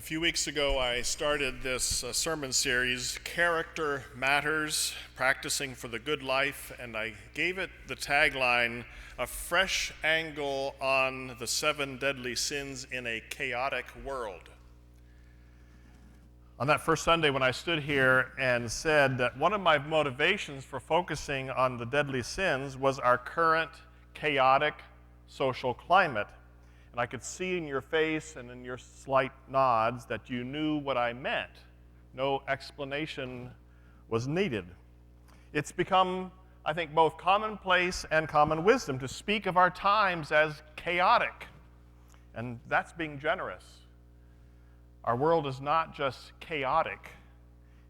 A few weeks ago, I started this sermon series, Character Matters, Practicing for the Good Life, and I gave it the tagline, A Fresh Angle on the 7 Deadly Sins in a Chaotic World. On that first Sunday when I stood here and said that one of my motivations for focusing on the deadly sins was our current chaotic social climate. And I could see in your face and in your slight nods that you knew what I meant. No explanation was needed. It's become, I think, both commonplace and common wisdom to speak of our times as chaotic. And that's being generous. Our world is not just chaotic.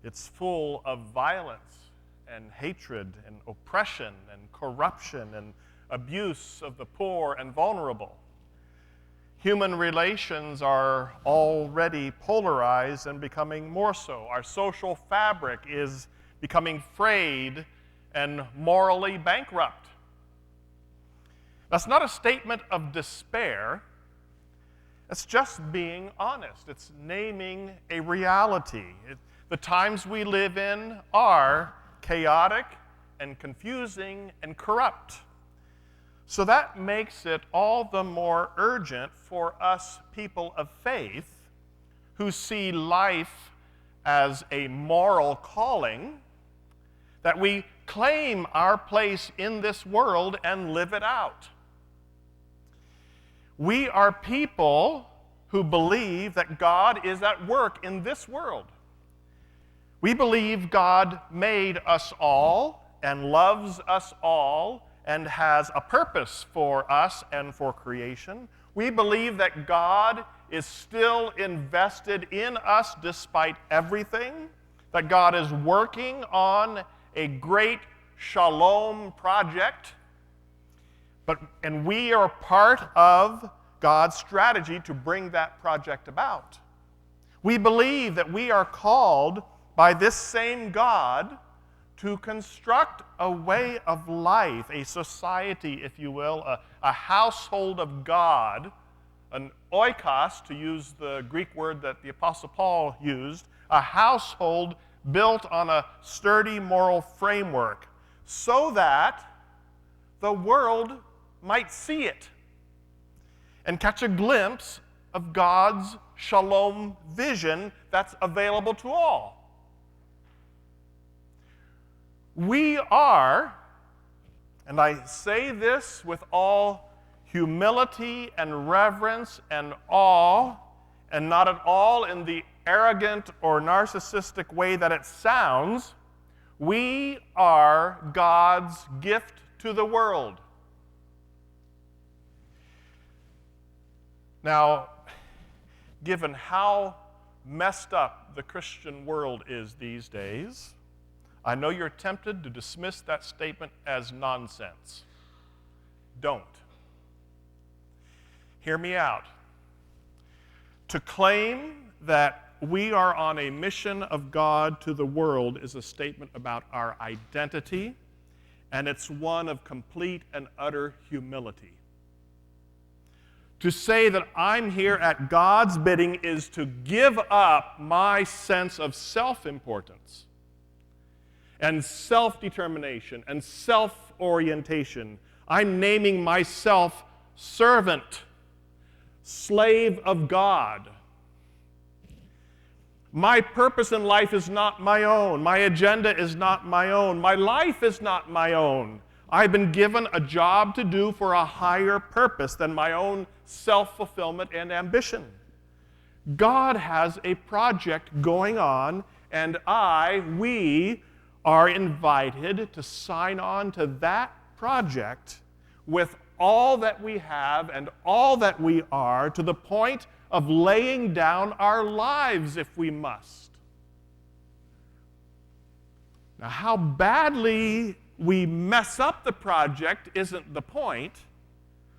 It's full of violence and hatred and oppression and corruption and abuse of the poor and vulnerable. Human relations are already polarized and becoming more so. Our social fabric is becoming frayed and morally bankrupt. That's not a statement of despair. It's just being honest. It's naming a reality. The times we live in are chaotic and confusing and corrupt. So that makes it all the more urgent for us people of faith who see life as a moral calling, that we claim our place in this world and live it out. We are people who believe that God is at work in this world. We believe God made us all and loves us all and has a purpose for us and for creation. We believe that God is still invested in us despite everything, that God is working on a great shalom project, and we are part of God's strategy to bring that project about. We believe that we are called by this same God to construct a way of life, a society, if you will, a household of God, an oikos, to use the Greek word that the Apostle Paul used, a household built on a sturdy moral framework, so that the world might see it and catch a glimpse of God's shalom vision that's available to all. We are, and I say this with all humility and reverence and awe, and not at all in the arrogant or narcissistic way that it sounds, we are God's gift to the world. Now, given how messed up the Christian world is these days, I know you're tempted to dismiss that statement as nonsense. Don't. Hear me out. To claim that we are on a mission of God to the world is a statement about our identity, and it's one of complete and utter humility. To say that I'm here at God's bidding is to give up my sense of self-importance and self-determination and self-orientation. I'm naming myself servant, slave of God. My purpose in life is not my own. My agenda is not my own. My life is not my own. I've been given a job to do for a higher purpose than my own self-fulfillment and ambition. God has a project going on, and we are invited to sign on to that project with all that we have and all that we are, to the point of laying down our lives if we must. Now, how badly we mess up the project isn't the point.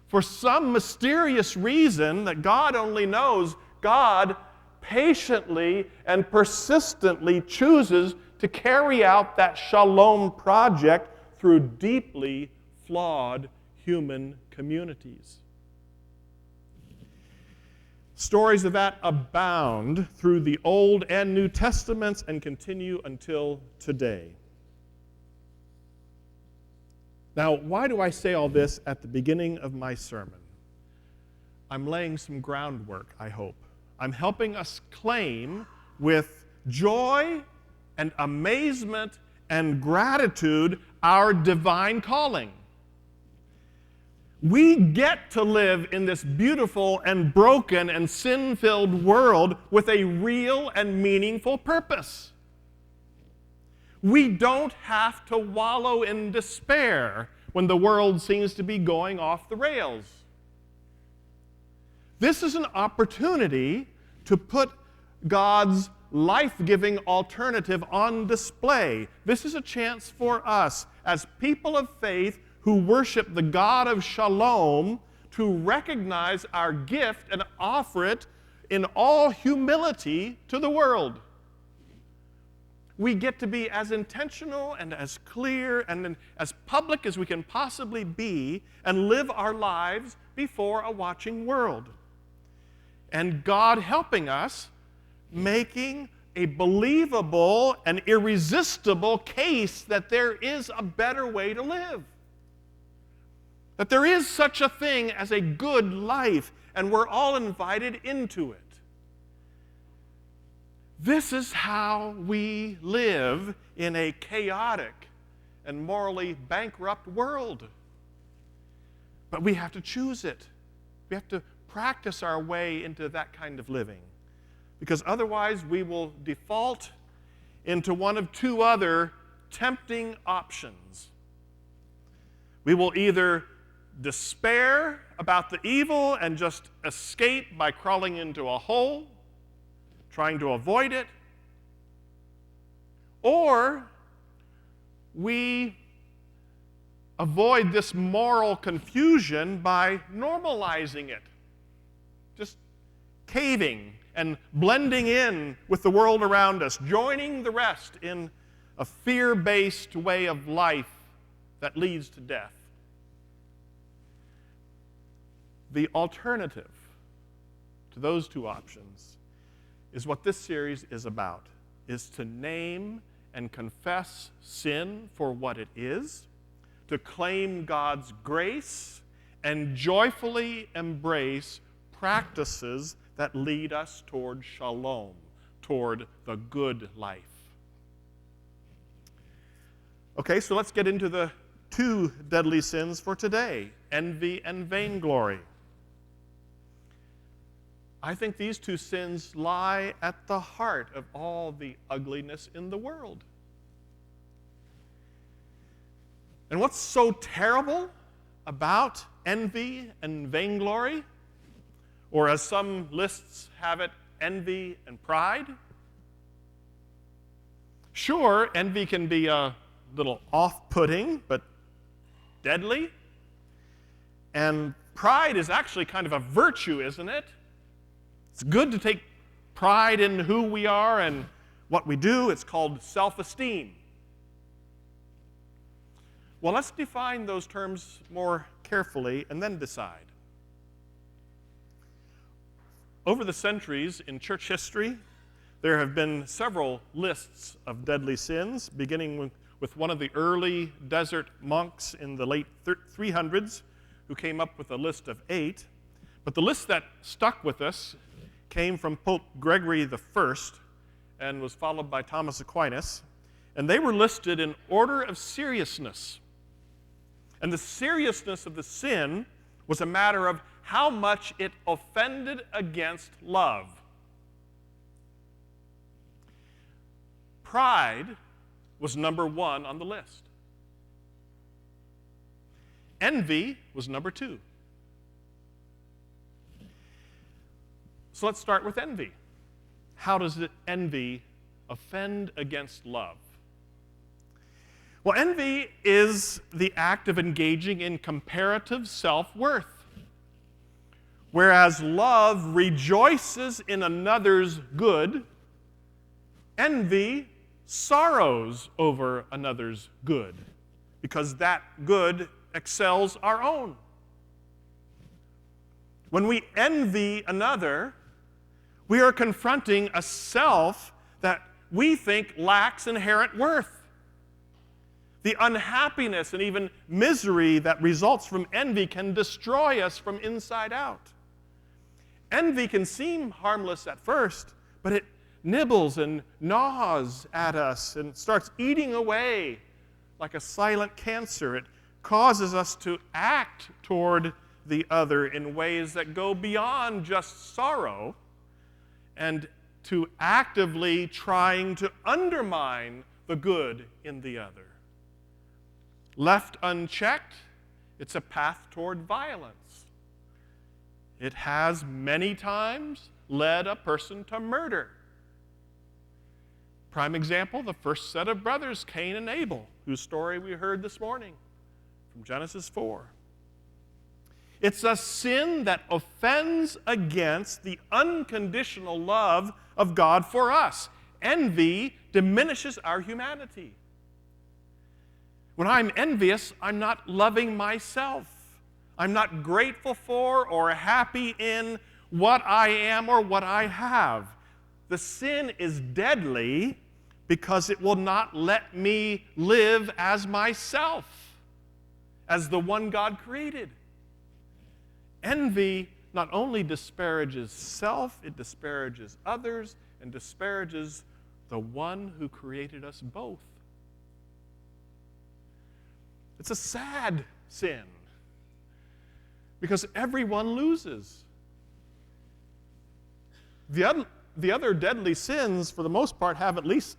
For some mysterious reason that God only knows, God patiently and persistently chooses to carry out that shalom project through deeply flawed human communities. Stories of that abound through the Old and New Testaments and continue until today. Now, why do I say all this at the beginning of my sermon? I'm laying some groundwork, I hope. I'm helping us claim with joy and amazement and gratitude our divine calling. We get to live in this beautiful and broken and sin-filled world with a real and meaningful purpose. We don't have to wallow in despair when the world seems to be going off the rails. This is an opportunity to put God's life-giving alternative on display. This is a chance for us as people of faith who worship the God of Shalom to recognize our gift and offer it in all humility to the world. We get to be as intentional and as clear and as public as we can possibly be and live our lives before a watching world. And God helping us, making a believable and irresistible case that there is a better way to live. That there is such a thing as a good life, and we're all invited into it. This is how we live in a chaotic and morally bankrupt world. But we have to choose it. We have to practice our way into that kind of living. Because otherwise we will default into one of two other tempting options. We will either despair about the evil and just escape by crawling into a hole, trying to avoid it, or we avoid this moral confusion by normalizing it, just caving and blending in with the world around us, joining the rest in a fear-based way of life that leads to death. The alternative to those two options is what this series is about, is to name and confess sin for what it is, to claim God's grace, and joyfully embrace practices that lead us toward shalom, toward the good life. Okay, so let's get into the two deadly sins for today, envy and vainglory. I think these two sins lie at the heart of all the ugliness in the world. And what's so terrible about envy and vainglory, or as some lists have it, envy and pride? Sure, envy can be a little off-putting, but deadly. And pride is actually kind of a virtue, isn't it? It's good to take pride in who we are and what we do. It's called self-esteem. Well, let's define those terms more carefully and then decide. Over the centuries in church history, there have been several lists of deadly sins, beginning with one of the early desert monks in the late 300s who came up with a list of 8. But the list that stuck with us came from Pope Gregory I and was followed by Thomas Aquinas. And they were listed in order of seriousness. And the seriousness of the sin was a matter of how much it offended against love. Pride was number 1 on the list. Envy was number 2. So let's start with envy. How does envy offend against love? Well, envy is the act of engaging in comparative self-worth. Whereas love rejoices in another's good, envy sorrows over another's good, because that good excels our own. When we envy another, We are confronting a self that we think lacks inherent worth. The unhappiness and even misery that results from envy can destroy us from inside out. Envy can seem harmless at first, but it nibbles and gnaws at us and starts eating away like a silent cancer. It causes us to act toward the other in ways that go beyond just sorrow and to actively trying to undermine the good in the other. Left unchecked, it's a path toward violence. It has many times led a person to murder. Prime example, the first set of brothers, Cain and Abel, whose story we heard this morning from Genesis 4. It's a sin that offends against the unconditional love of God for us. Envy diminishes our humanity. When I'm envious, I'm not loving myself. I'm not grateful for or happy in what I am or what I have. The sin is deadly because it will not let me live as myself, as the one God created. Envy not only disparages self, it disparages others and disparages the one who created us both. It's a sad sin because everyone loses. The other deadly sins, for the most part, have at least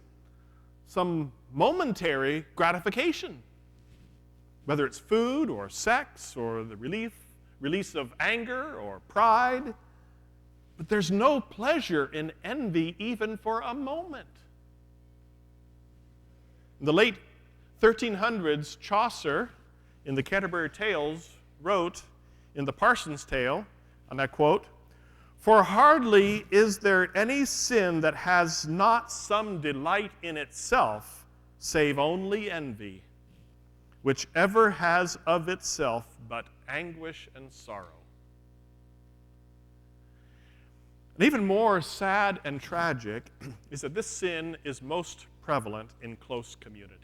some momentary gratification, whether it's food or sex or the release of anger or pride. But there's no pleasure in envy even for a moment. In the late 1300s, Chaucer, in the Canterbury Tales, wrote in the Parson's Tale, and I quote, "For hardly is there any sin that has not some delight in itself, save only envy, which ever has of itself but anguish and sorrow." And even more sad and tragic is that this sin is most prevalent in close community.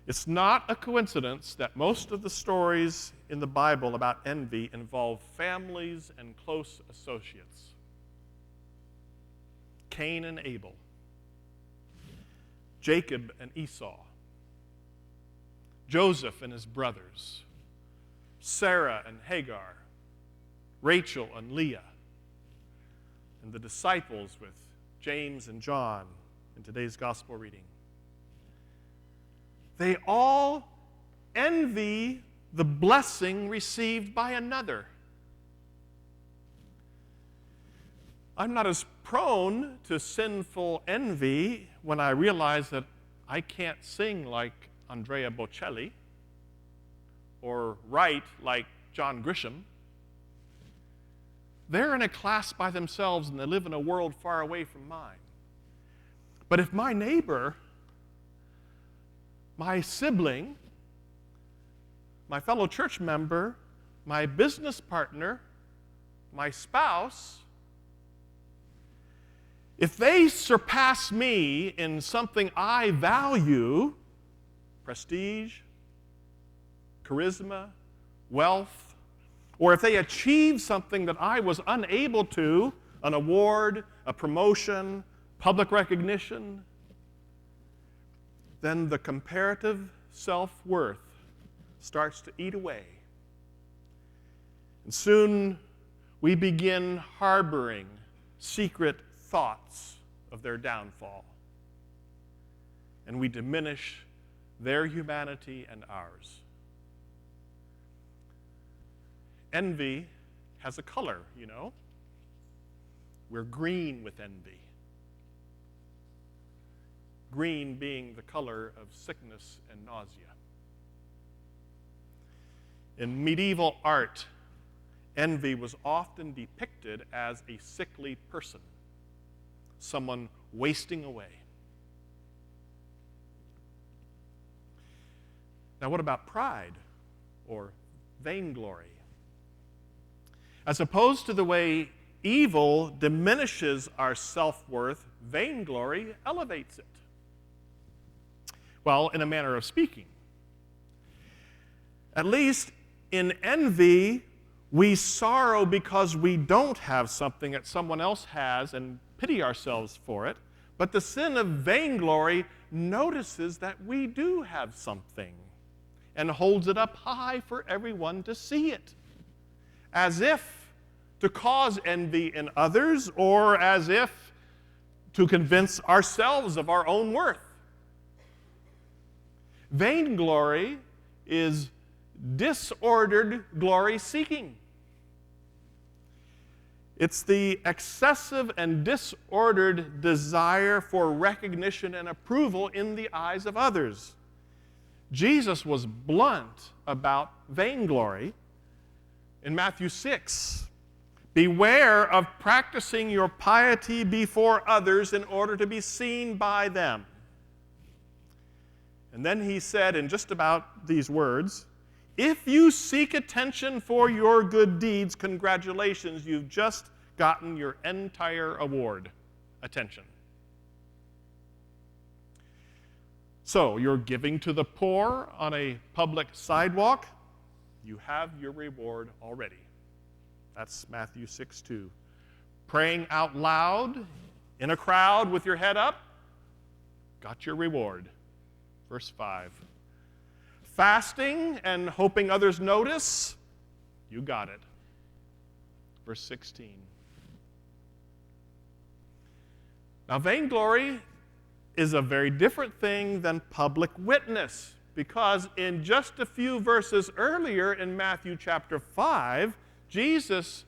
It's not a coincidence that most of the stories in the Bible about envy involve families and close associates. Cain and Abel, Jacob and Esau, Joseph and his brothers, Sarah and Hagar, Rachel and Leah, and the disciples with James and John in today's gospel reading. They all envy the blessing received by another. I'm not as prone to sinful envy when I realize that I can't sing like Andrea Bocelli or write like John Grisham. They're in a class by themselves and they live in a world far away from mine. But if my neighbor, my sibling, my fellow church member, my business partner, my spouse, if they surpass me in something I value, prestige, charisma, wealth, or if they achieve something that I was unable to, an award, a promotion, public recognition, then the comparative self-worth starts to eat away. And soon we begin harboring secret thoughts of their downfall. And we diminish their humanity and ours. Envy has a color, you know. We're green with envy. Green being the color of sickness and nausea. In medieval art, envy was often depicted as a sickly person, someone wasting away. Now, what about pride or vainglory? As opposed to the way evil diminishes our self-worth, vainglory elevates it. Well, in a manner of speaking. At least in envy, we sorrow because we don't have something that someone else has and pity ourselves for it. But the sin of vainglory notices that we do have something and holds it up high for everyone to see it, as if to cause envy in others or as if to convince ourselves of our own worth. Vainglory is disordered glory-seeking. It's the excessive and disordered desire for recognition and approval in the eyes of others. Jesus was blunt about vainglory in Matthew 6. Beware of practicing your piety before others in order to be seen by them. And then he said in just about these words, if you seek attention for your good deeds, congratulations, you've just gotten your entire award, attention. So, you're giving to the poor on a public sidewalk, you have your reward already. That's Matthew 6:2. Praying out loud in a crowd with your head up, got your reward. Verse 5. Fasting and hoping others notice, you got it. Verse 16. Now, vainglory is a very different thing than public witness, because in just a few verses earlier in Matthew chapter 5, Jesus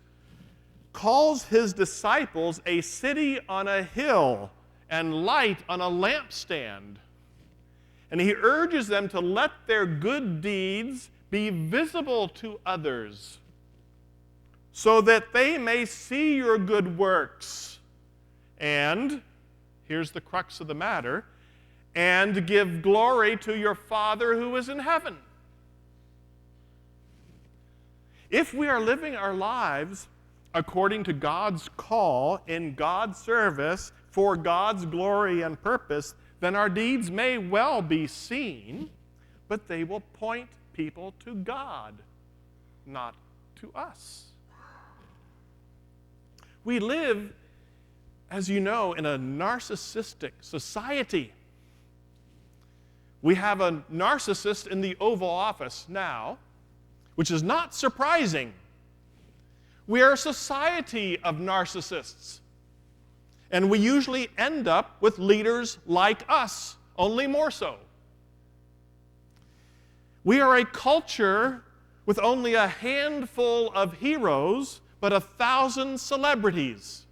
calls his disciples a city on a hill and light on a lampstand. And he urges them to let their good deeds be visible to others so that they may see your good works and, here's the crux of the matter, and give glory to your Father who is in heaven. If we are living our lives according to God's call in God's service for God's glory and purpose, then our deeds may well be seen, but they will point people to God, not to us. We live, as you know, in a narcissistic society. We have a narcissist in the Oval Office now, which is not surprising. We are a society of narcissists. And we usually end up with leaders like us, only more so. We are a culture with only a handful of heroes, but 1,000 celebrities.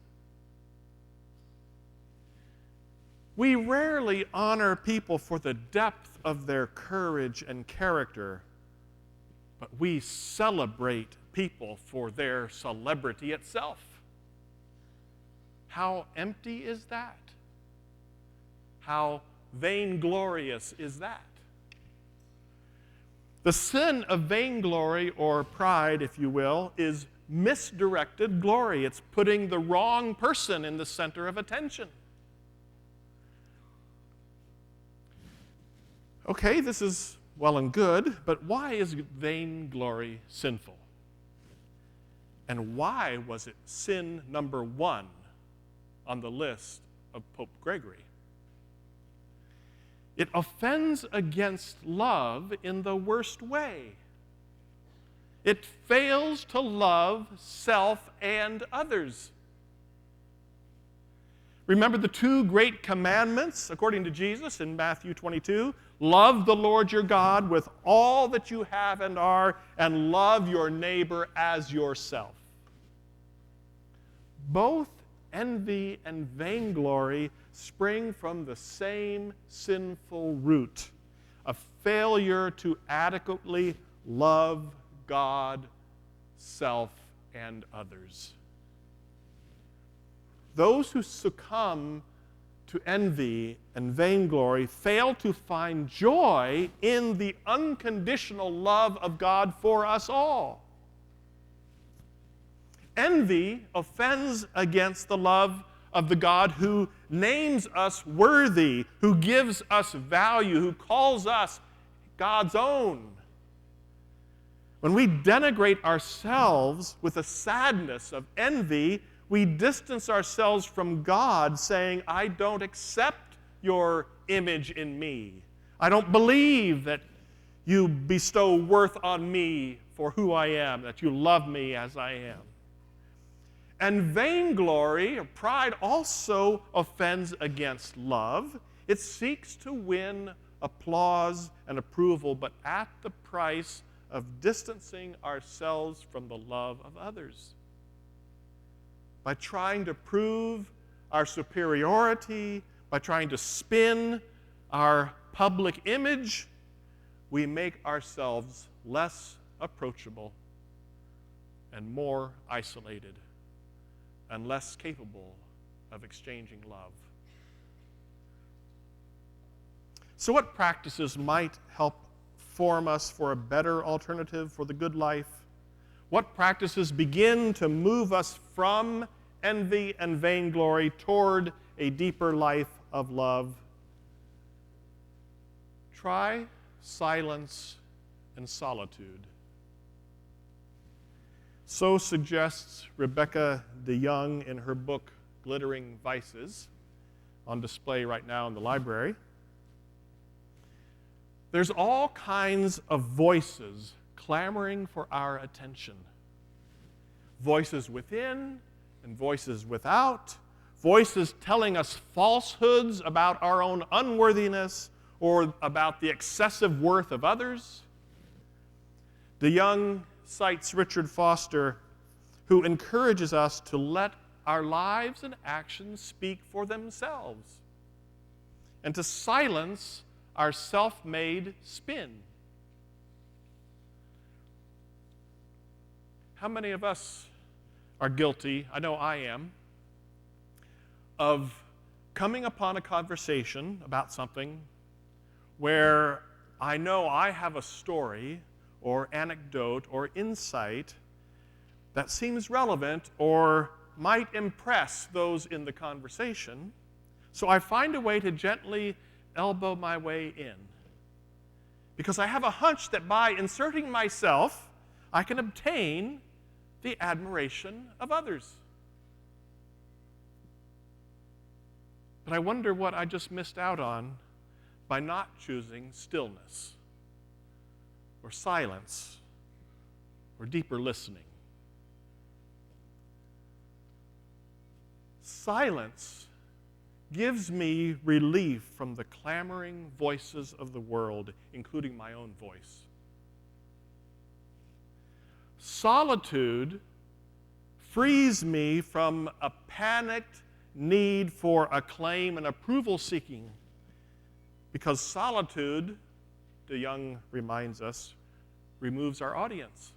We rarely honor people for the depth of their courage and character, but we celebrate people for their celebrity itself. How empty is that? How vainglorious is that? The sin of vainglory, or pride, if you will, is misdirected glory. It's putting the wrong person in the center of attention. Okay, this is well and good, but why is vainglory sinful? And why was it sin number 1 on the list of Pope Gregory? It offends against love in the worst way. It fails to love self and others. Remember the 2 great commandments, according to Jesus in Matthew 22? Love the Lord your God with all that you have and are, and love your neighbor as yourself. Both envy and vainglory spring from the same sinful root, a failure to adequately love God, self, and others. Those who succumb to envy and vainglory fail to find joy in the unconditional love of God for us all. Envy offends against the love of the God who names us worthy, who gives us value, who calls us God's own. When we denigrate ourselves with a sadness of envy, we distance ourselves from God, saying, I don't accept your image in me. I don't believe that you bestow worth on me for who I am, that you love me as I am. And vainglory, or pride, also offends against love. It seeks to win applause and approval, but at the price of distancing ourselves from the love of others. By trying to prove our superiority, by trying to spin our public image, we make ourselves less approachable and more isolated and less capable of exchanging love. So what practices might help form us for a better alternative for the good life? What practices begin to move us from envy and vainglory toward a deeper life of love? Try silence and solitude. So suggests Rebecca DeYoung in her book, Glittering Vices, on display right now in the library. There's all kinds of voices clamoring for our attention. Voices within and voices without. Voices telling us falsehoods about our own unworthiness or about the excessive worth of others. DeYoung cites Richard Foster, who encourages us to let our lives and actions speak for themselves and to silence our self-made spin. How many of us are guilty, I know I am, of coming upon a conversation about something where I know I have a story or anecdote or insight that seems relevant or might impress those in the conversation, so I find a way to gently elbow my way in. Because I have a hunch that by inserting myself, I can obtain the admiration of others. But I wonder what I just missed out on by not choosing stillness or silence or deeper listening. Silence gives me relief from the clamoring voices of the world, including my own voice. Solitude frees me from a panicked need for acclaim and approval seeking, because solitude, DeYoung reminds us, removes our audience.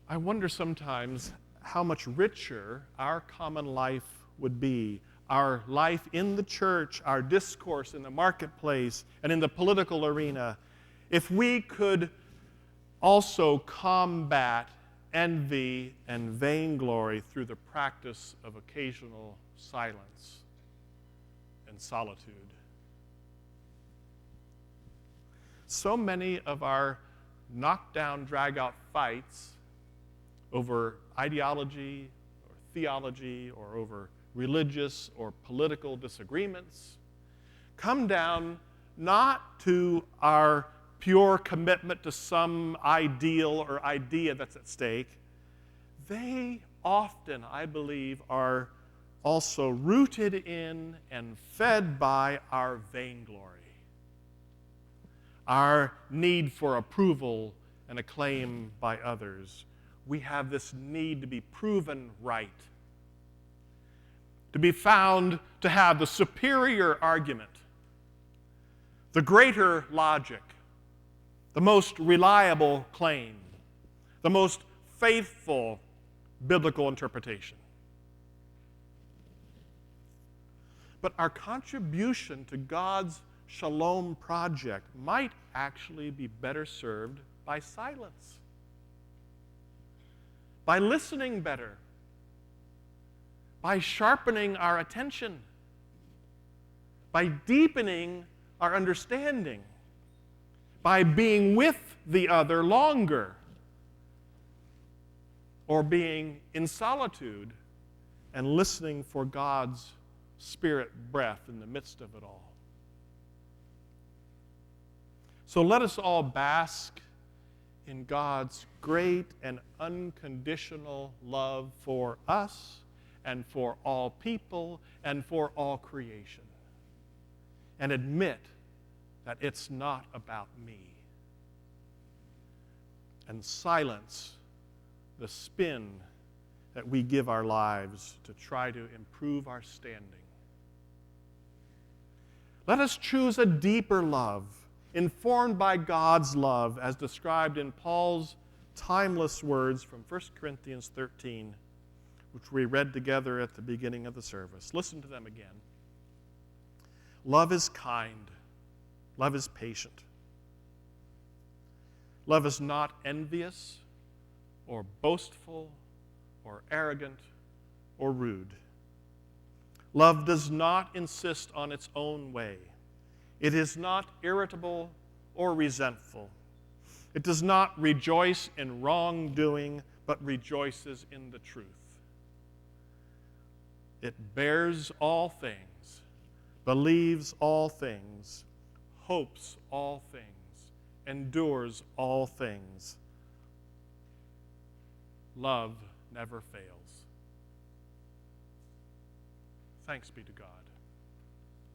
I wonder sometimes how much richer our common life would be, our life in the church, our discourse in the marketplace, and in the political arena, if we could also combat envy and vainglory through the practice of occasional silence and solitude. So many of our knockdown, drag-out fights over ideology or theology or over religious or political disagreements come down not to our pure commitment to some ideal or idea that's at stake. They often, I believe, are also rooted in and fed by our vainglory, our need for approval and acclaim by others. We have this need to be proven right, to be found to have the superior argument, the greater logic, the most reliable claim, the most faithful biblical interpretation. But our contribution to God's shalom project might actually be better served By silence. By listening better. By sharpening our attention. By deepening our understanding. By being with the other longer. Or being in solitude and listening for God's Spirit breath in the midst of it all. So let us all bask in God's great and unconditional love for us and for all people and for all creation. And admit that it's not about me. And silence the spin that we give our lives to try to improve our standing. Let us choose a deeper love, informed by God's love, as described in Paul's timeless words from 1 Corinthians 13, which we read together at the beginning of the service. Listen to them again. Love is kind. Love is patient. Love is not envious or boastful or arrogant or rude. Love does not insist on its own way. It is not irritable or resentful. It does not rejoice in wrongdoing, but rejoices in the truth. It bears all things, believes all things, hopes all things, endures all things. Love never fails. Thanks be to God.